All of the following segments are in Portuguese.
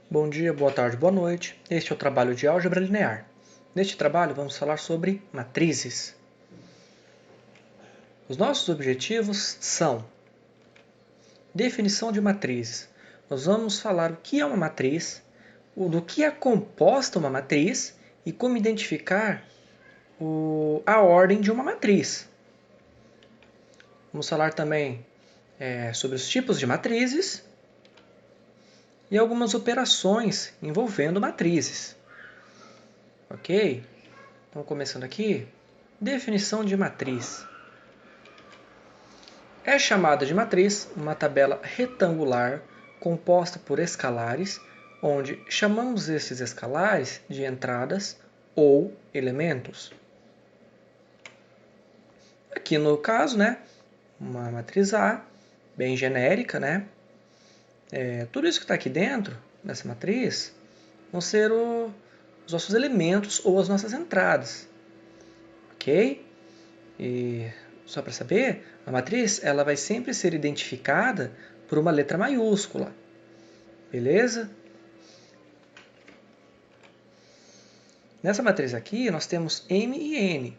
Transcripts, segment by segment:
Bom dia, boa tarde, boa noite. Este é o trabalho de álgebra linear. Neste trabalho vamos falar sobre matrizes. Os nossos objetivos são definição de matrizes. Nós vamos falar o que é uma matriz, do que é composta uma matriz e como identificar a ordem de uma matriz. Vamos falar também sobre os tipos de matrizes e algumas operações envolvendo matrizes. Ok? Então, começando aqui, definição de matriz. É chamada de matriz uma tabela retangular composta por escalares, onde chamamos esses escalares de entradas ou elementos. Aqui no caso, uma matriz A, bem genérica, tudo isso que está aqui dentro, nessa matriz, vão ser os nossos elementos ou as nossas entradas. Ok? E só para saber, a matriz ela vai sempre ser identificada por uma letra maiúscula. Beleza? Nessa matriz aqui, nós temos M e N.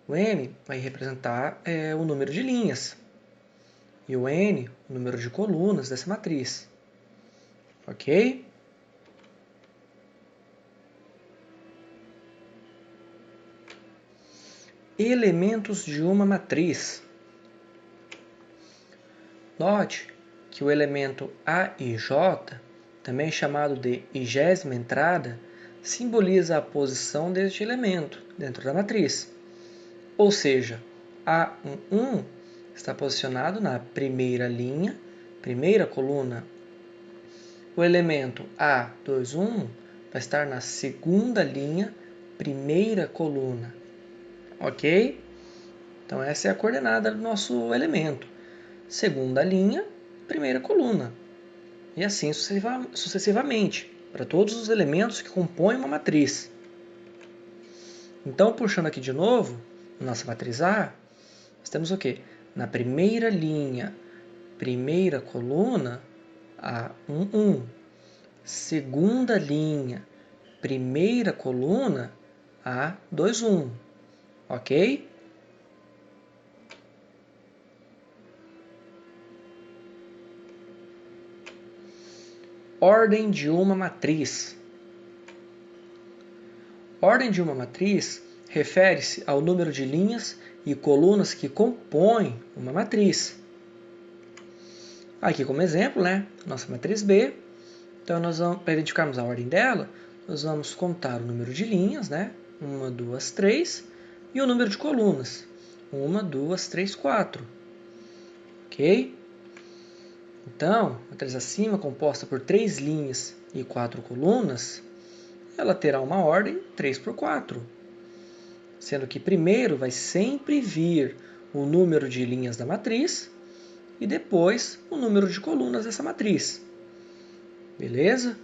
O M vai representar o número de linhas. E o N, o número de colunas dessa matriz. Ok? Elementos de uma matriz. Note que o elemento A e J, também chamado de igésima entrada, simboliza a posição deste elemento dentro da matriz. Ou seja, A11 está posicionado na primeira linha, primeira coluna. O elemento A21 vai estar na segunda linha, primeira coluna. Ok? Então essa é a coordenada do nosso elemento. Segunda linha, primeira coluna. E assim sucessivamente, para todos os elementos que compõem uma matriz. Então, puxando aqui de novo, nossa matriz A, nós temos o quê? Na primeira linha, primeira coluna, A11. Segunda linha, primeira coluna, A21. Ok? Ordem de uma matriz. Ordem de uma matriz refere-se ao número de linhas e colunas que compõem uma matriz. Aqui como exemplo, nossa matriz B. Então, para identificarmos a ordem dela, nós vamos contar o número de linhas, 1, 2, 3, e o número de colunas, 1, 2, 3, 4. Ok? Então, a matriz acima, composta por 3 linhas e 4 colunas, ela terá uma ordem 3 por 4, sendo que primeiro vai sempre vir o número de linhas da matriz e depois o número de colunas dessa matriz. Beleza?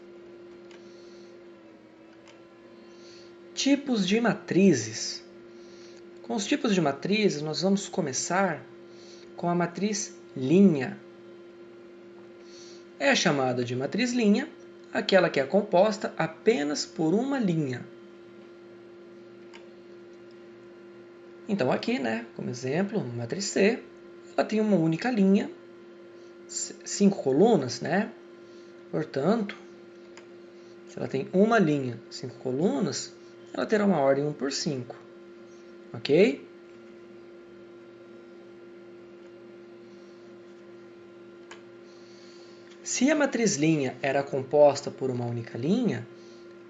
Tipos de matrizes. Com os tipos de matrizes, nós vamos começar com a matriz linha. É chamada de matriz linha aquela que é composta apenas por uma linha. Então aqui, como exemplo, a matriz C, ela tem uma única linha, 5 colunas, Portanto, se ela tem uma linha, 5 colunas, ela terá uma ordem 1 por 5. Ok? Se a matriz linha era composta por uma única linha,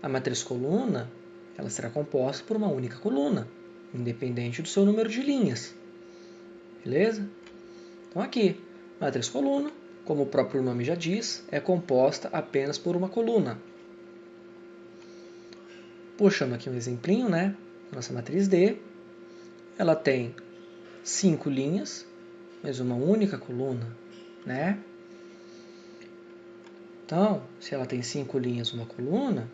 a matriz coluna ela será composta por uma única coluna, independente do seu número de linhas. Beleza? Então aqui, matriz coluna, como o próprio nome já diz, é composta apenas por uma coluna. Puxando aqui um exemplinho, nossa matriz D, ela tem 5 linhas, mas uma única coluna, Então, se ela tem 5 linhas, uma coluna,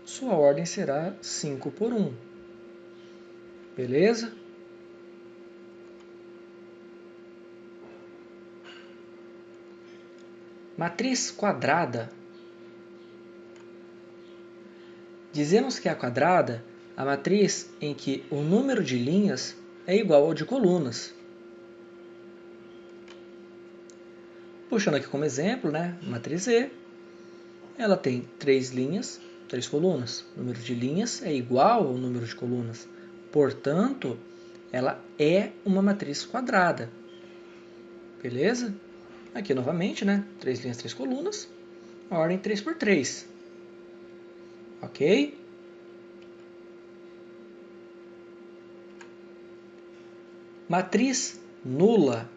sua ordem será 5 por 1. Beleza? Matriz quadrada. Dizemos que é quadrada a matriz em que o número de linhas é igual ao de colunas. Puxando aqui como exemplo, né, a matriz E, ela tem 3 linhas, 3 colunas. O número de linhas é igual ao número de colunas. Portanto, ela é uma matriz quadrada. Beleza? Aqui novamente, né, 3 linhas, 3 colunas, a ordem 3 por 3. Ok? Matriz nula.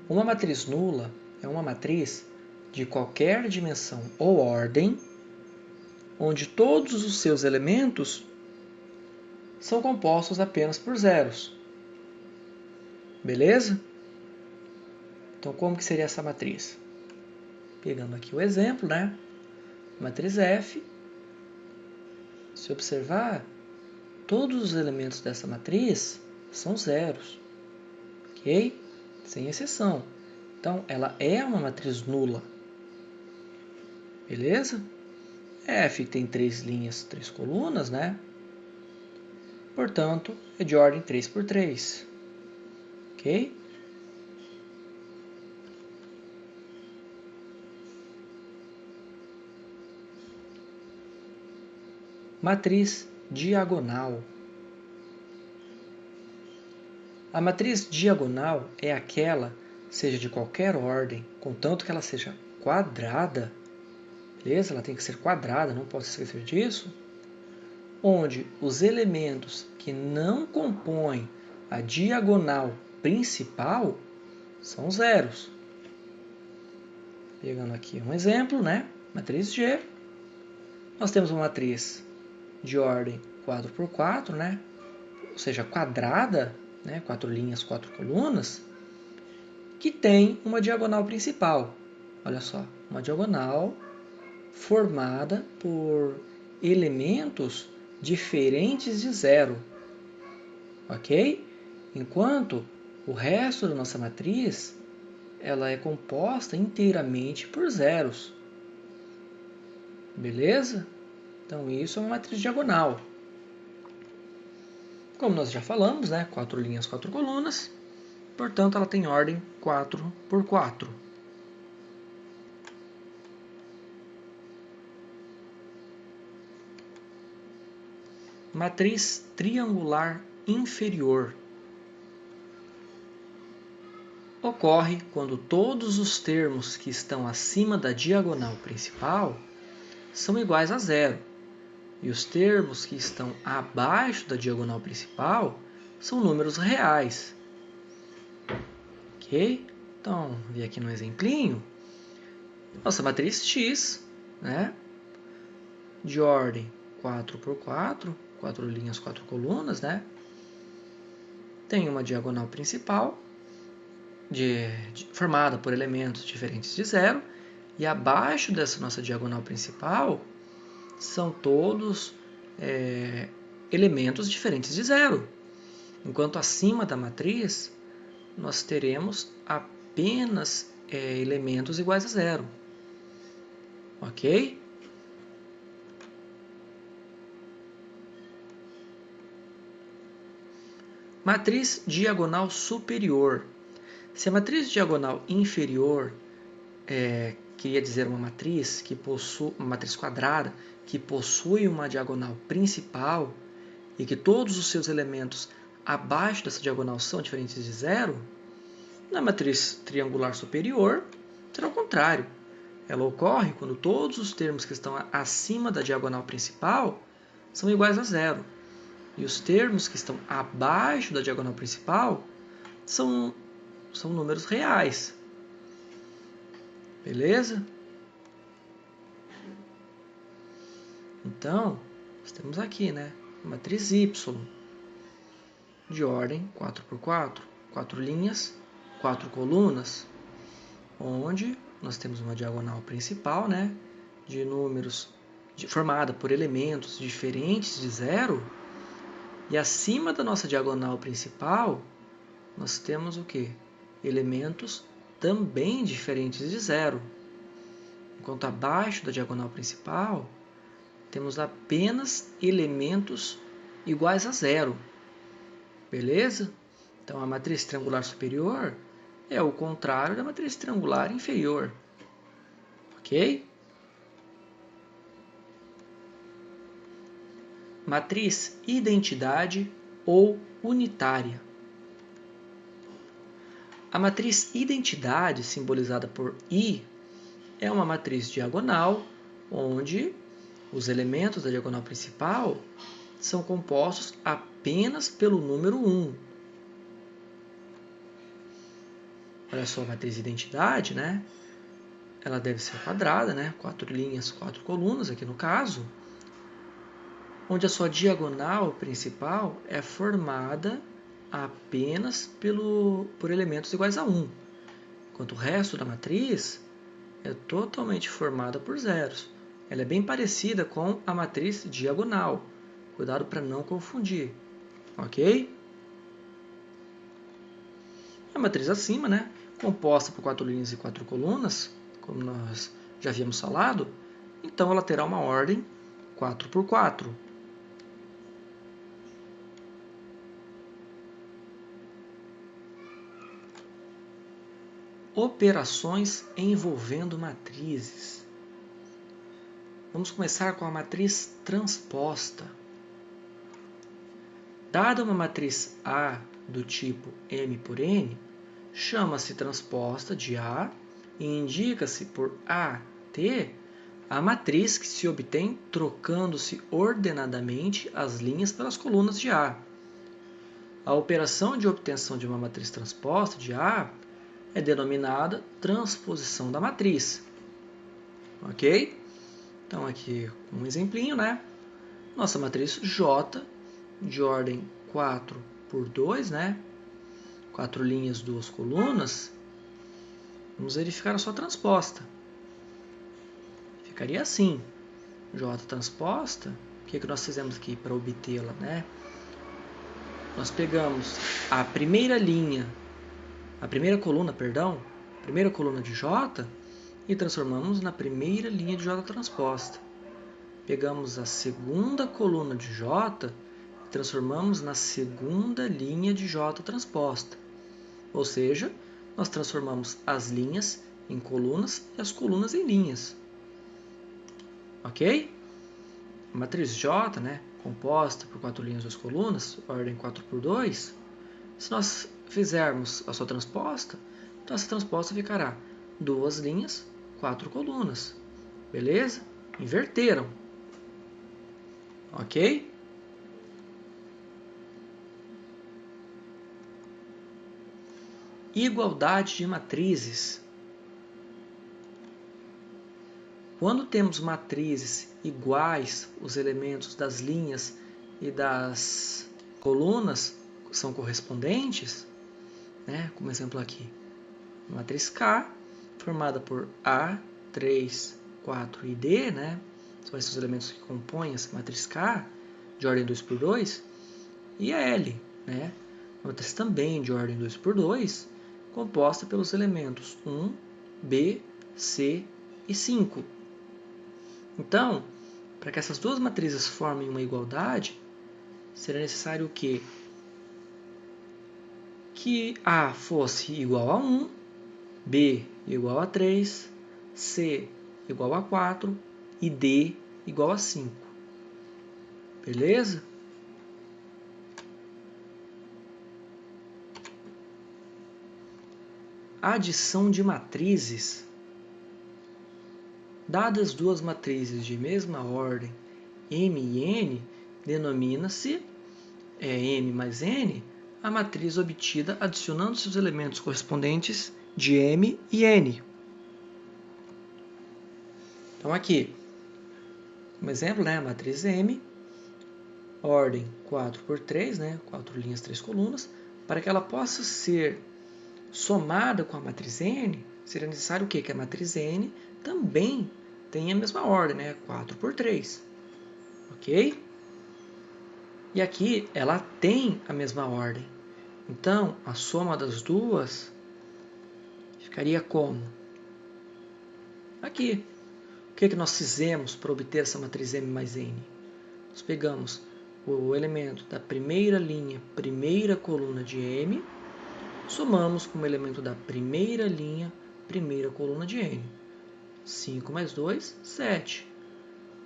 Uma matriz nula é uma matriz de qualquer dimensão ou ordem, onde todos os seus elementos são compostos apenas por zeros. Beleza? Então, como que seria essa matriz? Pegando aqui o exemplo, né? Matriz F. Se observar, todos os elementos dessa matriz são zeros. Ok? Sem exceção. Então, ela é uma matriz nula. Beleza? F tem 3 linhas, 3 colunas, né? Portanto, é de ordem 3 por 3. Ok? Matriz diagonal. A matriz diagonal é aquela, seja de qualquer ordem, contanto que ela seja quadrada, beleza? Ela tem que ser quadrada, não posso esquecer disso, onde os elementos que não compõem a diagonal principal são zeros. Pegando aqui um exemplo, né? Matriz G. Nós temos uma matriz de ordem 4 por 4, né? Ou seja, quadrada, né? 4 linhas, 4 colunas, que tem uma diagonal principal. Olha só, uma diagonal formada por elementos diferentes de zero. Ok? Enquanto o resto da nossa matriz ela é composta inteiramente por zeros. Beleza? Então, isso é uma matriz diagonal. Como nós já falamos, né? 4 linhas, 4 colunas. Portanto, ela tem ordem 4 por 4. Matriz triangular inferior. Ocorre quando todos os termos que estão acima da diagonal principal são iguais a zero, e os termos que estão abaixo da diagonal principal são números reais. Ok? Então, vi aqui no exemplinho, nossa matriz X, né, de ordem 4 por 4, 4 linhas, 4 colunas, né, tem uma diagonal principal formada por elementos diferentes de zero, e abaixo dessa nossa diagonal principal são todos elementos diferentes de zero. Enquanto acima da matriz, nós teremos apenas elementos iguais a zero. Ok? Matriz diagonal superior. Se a matriz diagonal inferior queria dizer uma matriz uma matriz quadrada que possui uma diagonal principal e que todos os seus elementos abaixo dessa diagonal são diferentes de zero, na matriz triangular superior será o contrário. Ela ocorre quando todos os termos que estão acima da diagonal principal são iguais a zero, e os termos que estão abaixo da diagonal principal são números reais. Beleza? Então, nós temos aqui, né, a matriz Y, de ordem 4 por 4, 4 linhas, 4 colunas, onde nós temos uma diagonal principal, né, de números formada por elementos diferentes de zero, e acima da nossa diagonal principal nós temos o quê? Elementos também diferentes de zero. Enquanto abaixo da diagonal principal temos apenas elementos iguais a zero. Beleza? Então, a matriz triangular superior é o contrário da matriz triangular inferior. Ok? Matriz identidade ou unitária. A matriz identidade, simbolizada por I, é uma matriz diagonal, onde os elementos da diagonal principal são compostos apenas pelo número 1. Olha só a matriz identidade, né? Ela deve ser quadrada, né? 4 linhas, 4 colunas, aqui no caso, onde a sua diagonal principal é formada apenas por elementos iguais a 1, enquanto o resto da matriz é totalmente formada por zeros. Ela é bem parecida com a matriz diagonal. Cuidado para não confundir, ok? A matriz acima, né, composta por 4 linhas e 4 colunas, como nós já havíamos falado, então ela terá uma ordem 4 por 4. Operações envolvendo matrizes. Vamos começar com a matriz transposta. Dada uma matriz A do tipo M por N, chama-se transposta de A e indica-se por AT a matriz que se obtém trocando-se ordenadamente as linhas pelas colunas de A. A operação de obtenção de uma matriz transposta de A é denominada transposição da matriz. Ok? Então, aqui um exemplinho, né? Nossa matriz J, de ordem 4 por 2, né? 4 linhas, 2 colunas. Vamos verificar a sua transposta. Ficaria assim. J transposta. O que nós fizemos aqui para obtê-la, né? Nós pegamos a primeira linha, a primeira coluna de J e transformamos na primeira linha de J transposta. Pegamos a segunda coluna de J e transformamos na segunda linha de J transposta. Ou seja, nós transformamos as linhas em colunas e as colunas em linhas. Ok? A matriz J, né, composta por 4 linhas e 2 colunas, ordem 4 por 2, se nós fizermos a sua transposta, então essa transposta ficará 2 linhas, 4 colunas. Beleza? Inverteram. Ok? Igualdade de matrizes. Quando temos matrizes iguais, os elementos das linhas e das colunas são correspondentes, né? Como exemplo aqui, a matriz K, formada por A, 3, 4 e D, né? São esses os elementos que compõem essa matriz K, de ordem 2 por 2, e a L, né? Uma matriz também de ordem 2 por 2, composta pelos elementos 1, B, C e 5. Então, para que essas duas matrizes formem uma igualdade, será necessário que A fosse igual a 1, B igual a 3, C igual a 4 e D igual a 5. Beleza? Adição de matrizes. Dadas duas matrizes de mesma ordem, M e N, denomina-se M mais N, a matriz obtida adicionando seus elementos correspondentes de M e N. Então aqui, como exemplo, né, a matriz M, ordem 4 por 3, né, 4 linhas, 3 colunas. Para que ela possa ser somada com a matriz N, seria necessário o quê? Que a matriz N também tenha a mesma ordem, né, 4 por 3. Ok? E aqui ela tem a mesma ordem. Então, a soma das duas ficaria como? Aqui, O que nós fizemos para obter essa matriz M mais N? Nós pegamos o elemento da primeira linha, primeira coluna de M, somamos com o elemento da primeira linha, primeira coluna de N. 5 mais 2, 7.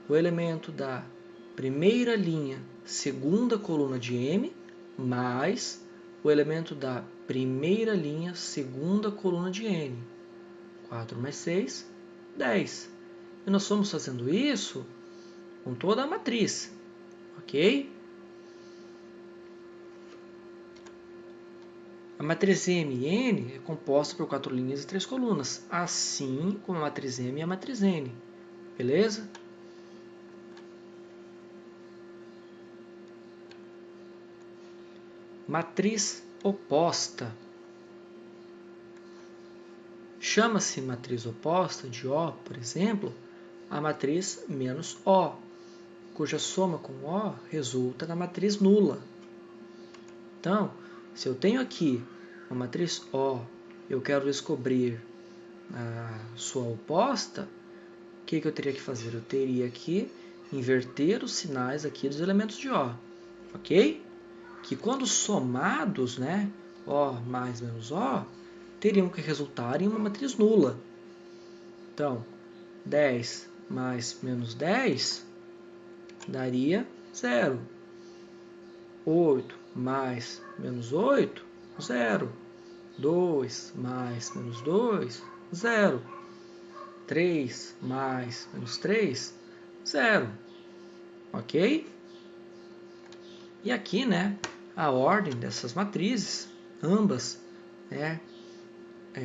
O elemento da primeira linha, segunda coluna de M, mais o elemento da primeira linha, segunda coluna de N. 4 mais 6, 10. E nós estamos fazendo isso com toda a matriz, ok? A matriz M e N é composta por 4 linhas e 3 colunas, assim como a matriz M e a matriz N, beleza? Matriz oposta. Chama-se matriz oposta de O, por exemplo, a matriz menos O, cuja soma com O resulta na matriz nula. Então, se eu tenho aqui uma matriz O, eu quero descobrir a sua oposta, o que eu teria que fazer? Eu teria que inverter os sinais aqui dos elementos de O, ok? Que quando somados, né, O mais menos O, teriam que resultar em uma matriz nula. Então, 10 mais menos 10 daria 0. 8 mais menos 8, 0. 2 mais menos 2, 0. 3 mais menos 3, 0. Ok? E aqui, né, a ordem dessas matrizes, ambas, né,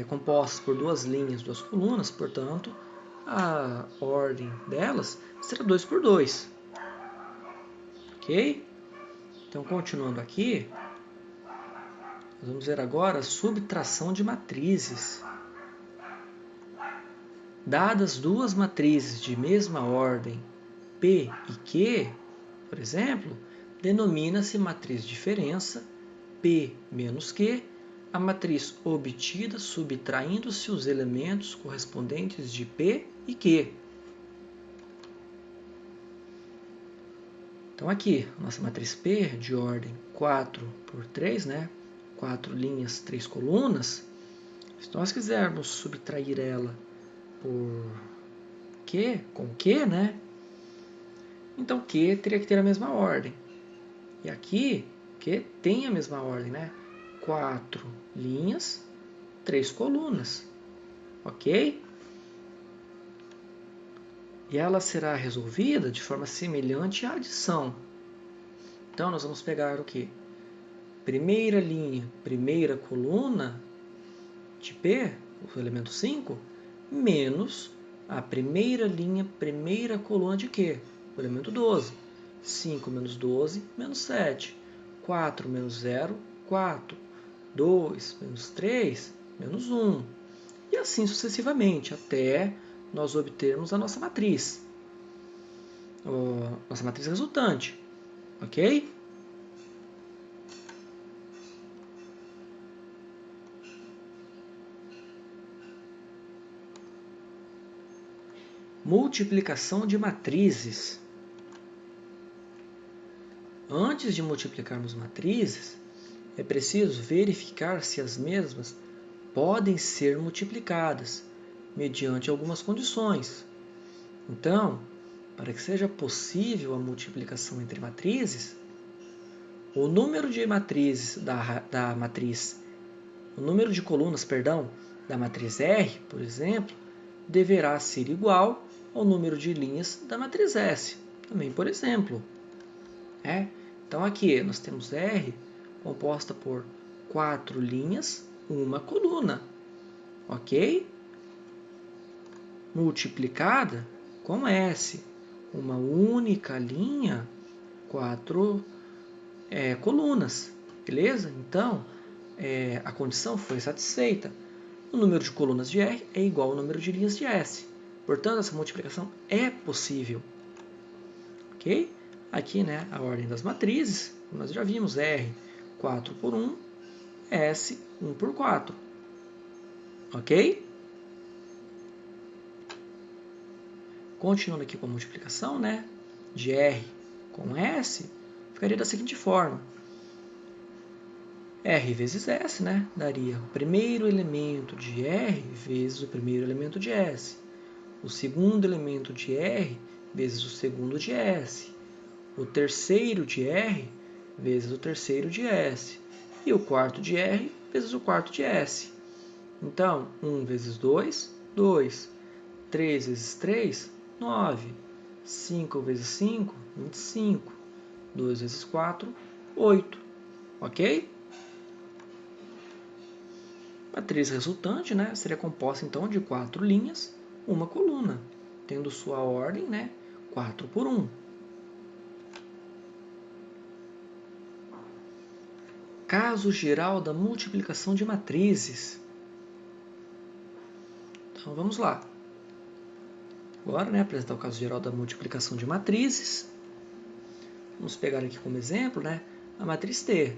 compostas por 2 linhas, 2 colunas, portanto, a ordem delas será 2 por 2. Ok? Então, continuando aqui, nós vamos ver agora a subtração de matrizes. Dadas duas matrizes de mesma ordem, P e Q, por exemplo, denomina-se matriz diferença, P menos Q, a matriz obtida subtraindo-se os elementos correspondentes de P e Q. Então aqui, nossa matriz P de ordem 4 por 3, né? 4 linhas, 3 colunas. Se nós quisermos subtrair ela por Q, com Q, né? Então Q teria que ter a mesma ordem. E aqui, Q tem a mesma ordem, né? 4 linhas, 3 colunas. Ok? E ela será resolvida de forma semelhante à adição. Então, nós vamos pegar o quê? Primeira linha, primeira coluna de P, o elemento 5, menos a primeira linha, primeira coluna de Q, o elemento 12. 5 menos 12, menos 7. 4 menos 0, 4. 2 menos 3, menos 1. E assim sucessivamente, até nós obtermos a nossa matriz. Nossa matriz resultante. Ok? Multiplicação de matrizes. Antes de multiplicarmos matrizes, é preciso verificar se as mesmas podem ser multiplicadas, mediante algumas condições. Então, para que seja possível a multiplicação entre matrizes, o número de matrizes da matriz, o número de colunas, perdão, da matriz R, por exemplo, deverá ser igual ao número de linhas da matriz S, também por exemplo. Então aqui nós temos R composta por 4 linhas, uma coluna, ok? Multiplicada com S, uma única linha, 4 colunas, beleza? Então, a condição foi satisfeita. O número de colunas de R é igual ao número de linhas de S. Portanto, essa multiplicação é possível. Ok? Aqui, né, a ordem das matrizes, nós já vimos R 4 por 1, S 1 por 4. Ok? Continuando aqui com a multiplicação, né, de R com S, ficaria da seguinte forma. R vezes S, né, daria o primeiro elemento de R vezes o primeiro elemento de S. O segundo elemento de R vezes o segundo de S. O terceiro de R vezes o terceiro de S. E o quarto de R vezes o quarto de S. Então, 1 vezes 2, 2. 3 vezes 3, 9. 5 vezes 5, 25. 2 vezes 4, 8. Ok? A matriz resultante, né, seria composta então de 4 linhas, uma coluna, tendo sua ordem, né, 4 por 1. Caso geral da multiplicação de matrizes. Então vamos lá. Agora, né, apresentar o caso geral da multiplicação de matrizes. Vamos pegar aqui como exemplo, né, a matriz T.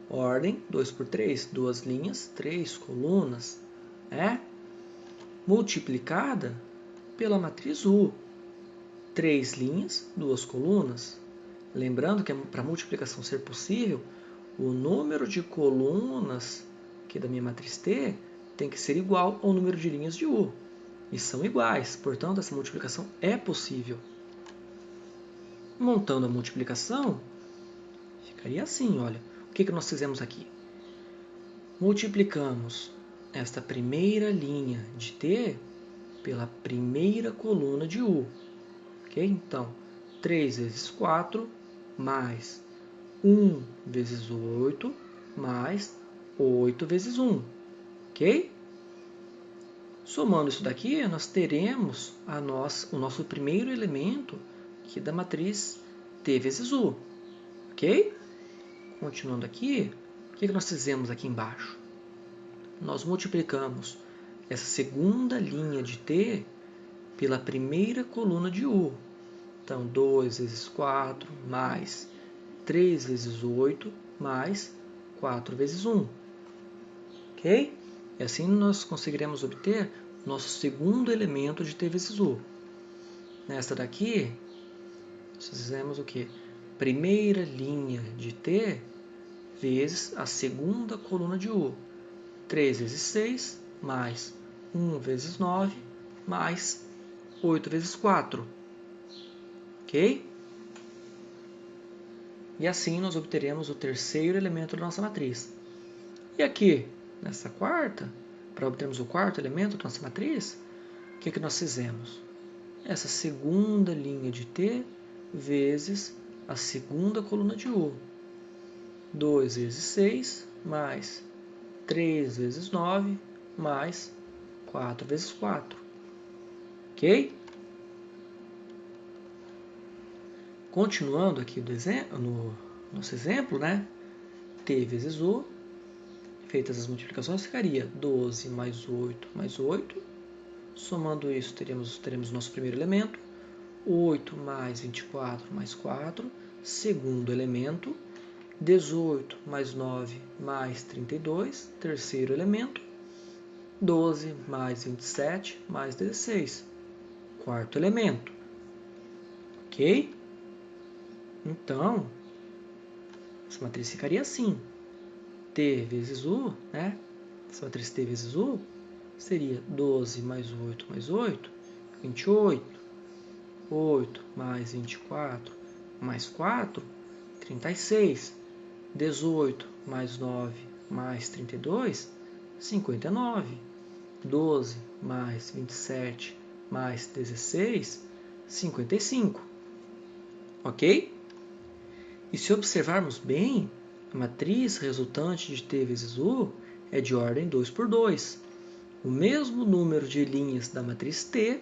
Ordem 2 por 3, 2 linhas, 3 colunas, né? Multiplicada pela matriz U. 3 linhas, 2 colunas. Lembrando que para a multiplicação ser possível, o número de colunas aqui da minha matriz T tem que ser igual ao número de linhas de U. E são iguais, portanto, essa multiplicação é possível. Montando a multiplicação, ficaria assim, olha. O que nós fizemos aqui? Multiplicamos esta primeira linha de T pela primeira coluna de U. Okay? Então, 3 vezes 4 mais 1 vezes 8 mais 8 vezes 1. Ok? Somando isso daqui, nós teremos o nosso primeiro elemento aqui da matriz T vezes U. Ok? Continuando aqui, o que nós fizemos aqui embaixo? Nós multiplicamos essa segunda linha de T pela primeira coluna de U. Então, 2 vezes 4 mais 3 vezes 8 mais 4 vezes 1. Ok? E assim nós conseguiremos obter nosso segundo elemento de T vezes U. Nesta daqui, nós fizemos o quê? Primeira linha de T vezes a segunda coluna de U. 3 vezes 6 mais 1 vezes 9 mais 8 vezes 4. Ok? E assim nós obteremos o terceiro elemento da nossa matriz. E aqui, nessa quarta, para obtermos o quarto elemento da nossa matriz, o que nós fizemos? Essa segunda linha de T vezes a segunda coluna de U. 2 vezes 6 mais 3 vezes 9 mais 4 vezes 4. Ok? Continuando aqui no nosso exemplo, né? T vezes U, feitas as multiplicações, ficaria 12 mais 8 mais 8. Somando isso, teremos nosso primeiro elemento. 8 mais 24 mais 4, segundo elemento. 18 mais 9 mais 32, terceiro elemento. 12 mais 27 mais 16, quarto elemento. Ok? Então, essa matriz ficaria assim. T vezes U, né? Essa matriz T vezes U seria 12 mais 8 mais 8, 28. 8 mais 24 mais 4, 36. 18 mais 9 mais 32, 59. 12 mais 27 mais 16, 55. Ok? E se observarmos bem, a matriz resultante de T vezes U é de ordem 2 por 2. O mesmo número de linhas da matriz T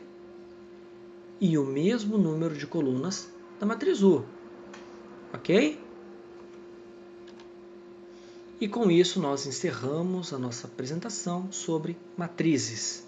e o mesmo número de colunas da matriz U. Ok? E com isso nós encerramos a nossa apresentação sobre matrizes.